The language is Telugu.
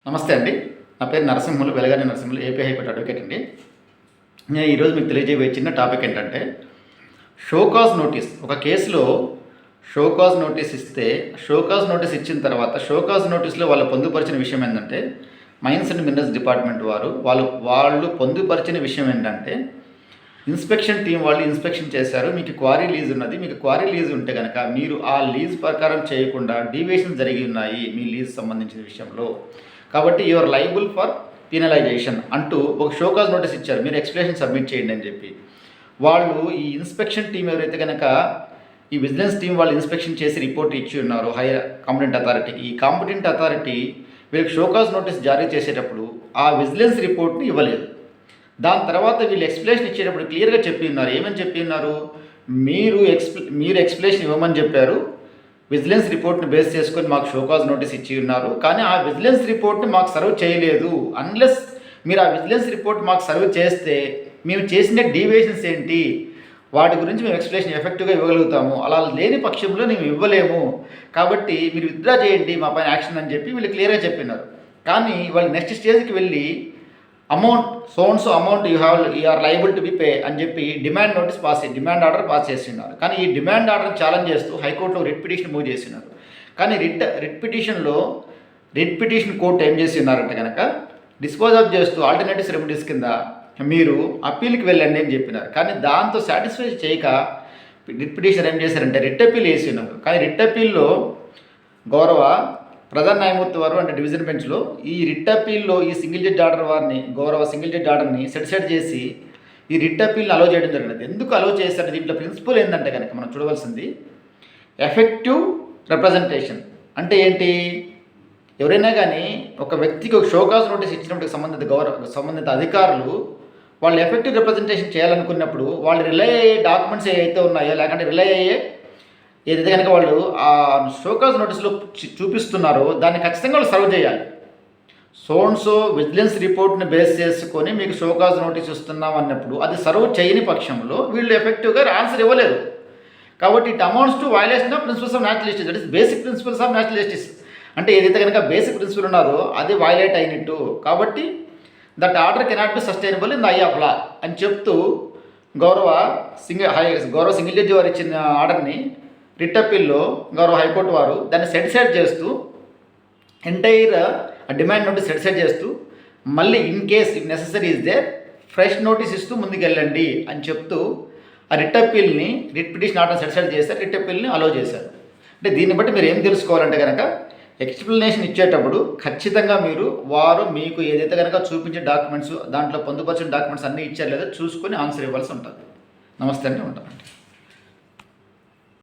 నమస్తే అండి. నా పేరు Narasimhulu, Velagani Narasimhulu, AP high court advocate అండి. నేను ఈరోజు మీకు తెలియజేయబోయే చిన్న టాపిక్ ఏంటంటే, షోకాజ్ నోటీస్. ఒక కేసులో షోకాజ్ నోటీస్ ఇస్తే, షోకాజ్ నోటీస్ ఇచ్చిన తర్వాత షోకాజ్ నోటీస్లో వాళ్ళు పొందుపరిచిన విషయం ఏంటంటే, మైన్స్ అండ్ మినరల్స్ డిపార్ట్మెంట్ వాళ్ళు పొందుపరిచిన విషయం ఏంటంటే, ఇన్స్పెక్షన్ టీం వాళ్ళు ఇన్స్పెక్షన్ చేశారు, మీకు క్వారీ లీజ్ ఉన్నది, మీకు క్వారీ లీజ్ ఉంటే కనుక మీరు ఆ లీజ్ ప్రకారం చేయకుండా డీవియేషన్ జరిగి ఉన్నాయి మీ లీజ్ సంబంధించిన విషయంలో, కాబట్టి యూఆర్ లైబుల్ ఫర్ పీనలైజేషన్ అంటూ ఒక షోకాజ్ నోటీస్ ఇచ్చారు, మీరు ఎక్స్ప్లెనేషన్ సబ్మిట్ చేయండి అని చెప్పి. వాళ్ళు ఈ ఇన్స్పెక్షన్ టీం ఎవరైతే కనుక ఈ విజిలెన్స్ టీం వాళ్ళు ఇన్స్పెక్షన్ చేసి రిపోర్ట్ ఇచ్చి ఉన్నారు హైయర్ కాంపిటెంట్ అథారిటీకి, ఈ కాంపిటెంట్ అథారిటీ వీళ్ళకి షోకాజ్ నోటీస్ జారీ చేసేటప్పుడు ఆ విజిలెన్స్ రిపోర్ట్ని ఇవ్వలేదు. దాని తర్వాత వీళ్ళు ఎక్స్ప్లెనేషన్ ఇచ్చేటప్పుడు క్లియర్గా చెప్పి ఉన్నారు. ఏమని చెప్పి ఉన్నారు? మీరు ఎక్స్ప్లెనేషన్ ఇవ్వమని చెప్పారు, విజిలెన్స్ రిపోర్ట్ని బేస్ చేసుకొని మాకు షోకాజ్ నోటీస్ ఇచ్చి ఉన్నారు, కానీ ఆ విజిలెన్స్ రిపోర్ట్ని మాకు సర్వ్ చేయలేదు. అన్లెస్ మీరు ఆ విజిలెన్స్ రిపోర్ట్ మాకు సర్వ్ చేస్తే మేము చేసిన డీవియేషన్స్ ఏంటి, వాటి గురించి మేము ఎక్స్ప్లెనేషన్ ఎఫెక్టివ్గా ఇవ్వగలుగుతాము, అలా లేని పక్షంలో మేము ఇవ్వలేము, కాబట్టి మీరు విత్డ్రా చేయండి మా పైన యాక్షన్ అని చెప్పి వీళ్ళు క్లియర్గా చెప్పినారు. కానీ వాళ్ళు నెక్స్ట్ స్టేజ్కి వెళ్ళి amount you are liable to be pay అని చెప్పి డిమాండ్ ఆర్డర్ పాస్ చేస్తున్నారు. కానీ ఈ డిమాండ్ ఆర్డర్ ఛాలెంజ్ చేస్తూ హైకోర్టులో రిట్ పిటిషన్ మూవ్ చేస్తున్నారు. కానీ రిట్ పిటిషన్ కోర్టు ఏం చేసి ఉన్నారంటే కనుక డిస్పోజ్ ఆఫ్ చేస్తూ ఆల్టర్నేటివ్ రెమెడీస్ కింద మీరు అప్పీల్కి వెళ్ళండి అని చెప్పినారు. కానీ దాంతో సాటిస్ఫై చేయక రిట్ పిటిషన్ ఏం చేశారంటే రిట్ అప్పీల్ వేసి ఉన్నారు. కానీ రిట్ అప్పీల్లో గౌరవ ప్రధాన న్యాయమూర్తి వారు అంటే డివిజన్ బెంచ్లో ఈ రిట్ అప్పీల్లో ఈ సింగిల్ జడ్జి ఆర్డర్ని సెటిసైడ్ చేసి ఈ రిట్ అప్పీల్ని అలో చేయడం జరిగినది. ఎందుకు అలో చేశారు? దీంట్లో ప్రిన్సిపల్ ఏంటంటే కనుక మనం చూడవలసింది ఎఫెక్టివ్ రిప్రజెంటేషన్ అంటే ఏంటి? ఎవరైనా కానీ ఒక వ్యక్తికి ఒక షోకాజ్ నోటీస్ ఇచ్చినప్పుడు సంబంధిత అధికారులు వాళ్ళు ఎఫెక్టివ్ రిప్రజెంటేషన్ చేయాలనుకున్నప్పుడు వాళ్ళు రిలై అయ్యే డాక్యుమెంట్స్ ఏవైతే ఉన్నాయో, లేకుంటే రిలై అయ్యే ఏదైతే కనుక వాళ్ళు ఆ షోకాజ్ నోటీసులో చూపిస్తున్నారో దాన్ని ఖచ్చితంగా వాళ్ళు సర్వ్ చేయాలి. విజిలెన్స్ రిపోర్ట్ని బేస్ చేసుకొని మీకు షోకాజ్ నోటీస్ ఇస్తున్నాం అన్నప్పుడు అది సర్వ్ చేయని పక్షంలో వీళ్ళు ఎఫెక్టివ్గా ఆన్సర్ ఇవ్వలేరు. కాబట్టి it amounts to violation of principles of natural justice, that is basic principles of natural justice. అంటే ఏదైతే కనుక బేసిక్ ప్రిన్సిపల్ ఉన్నదో అది వైలేట్ అయినట్టు. కాబట్టి that order cannot be sustainable in the I of law అని చెప్తూ గౌరవ సింగిల్ జడ్జి వారు ఇచ్చిన ఆర్డర్ని రిట్ అప్పీల్లో గౌరవ హైకోర్టు వారు దాన్ని సెటిసైడ్ చేస్తూ ఎంటైర్ డిమాండ్ నోటీస్ సెటిసైడ్ చేస్తూ మళ్ళీ in case if necessary is there fresh notice ఇస్తూ ముందుకెళ్ళండి అని చెప్తూ ఆ రిట్ పిటిషన్ ఆర్డర్ సెటిసైడ్ చేశారు, రిట్ అప్పీల్ని అలో చేశారు. అంటే దీన్ని బట్టి మీరు ఏం తెలుసుకోవాలంటే కనుక ఎక్స్ప్లెనేషన్ ఇచ్చేటప్పుడు ఖచ్చితంగా వారు మీకు ఏదైతే కనుక చూపించే డాక్యుమెంట్స్ దాంట్లో పొందుపరిచిన డాక్యుమెంట్స్ అన్నీ ఇచ్చారు లేదో చూసుకొని ఆన్సర్ ఇవ్వాల్సి ఉంటుంది. నమస్తే అండి, ఉంటాను.